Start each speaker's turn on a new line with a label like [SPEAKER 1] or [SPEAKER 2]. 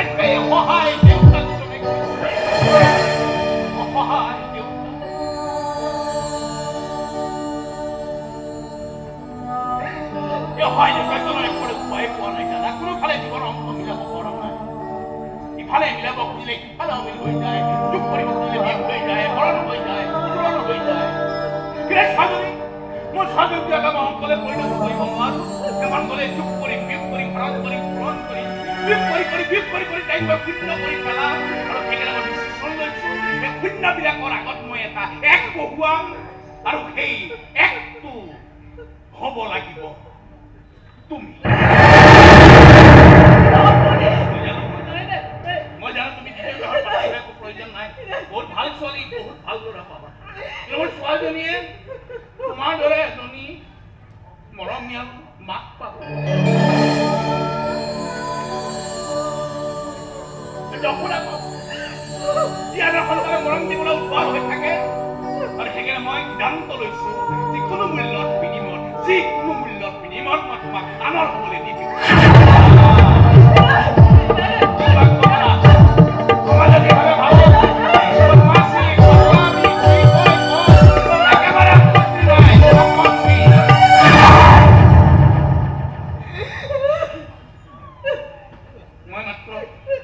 [SPEAKER 1] আটাইতকৈ অসহায় দেউতাকজনে অসহায় দেউতাক অসহায় দেউতাকজনৰ একোৰে উপায় পোৱা নাই জানা কোনোফালে জীৱনৰ অংশ মিলাব পৰা নাই ইফালে মিলাব খুজিলে সিফালে অমিল হৈ যায় যোগ কৰিব খুজিলে বিয়োগ হৈ যায় হৰণ হৈ যায় পূৰণ হৈ যায় স্বাধীন মোৰ স্বাধীনটো এটা অংকলে পৰিণত কৰিব নোৱাৰো এমন গলে যোগ কৰিম বিয়োগ কৰিম হৰণ কৰিম পূৰণ কৰিম বিয়োগ কৰি তাইক মই শূন্য কৰি পেলাম আৰু সেইকাৰণে মই ডিচিশ্যন লৈছো এই শূন্যবিলাকৰ আগত মই এটা এক বহুৱাম আৰু সেই একটো হ'ব লাগিব তুমি মই জানো তুমি একো প্ৰয়োজন নাই বহুত ভাল ছোৱালী বহুত ভাল ল'ৰা পাবা মোৰ ছোৱালীজনীয়ে তোমাৰ দৰে এজনী মৰমীয়াল মাক পাব মৰম দিবলৈ উৎপাদ হৈ থাকে আৰু সেইকাৰণে মই সিদ্ধান্ত লৈছো যিকোনো মূল্যত বিনিময়ত মই তোমাক আনৰ হ'বলৈ দি দিম মই মাত্ৰ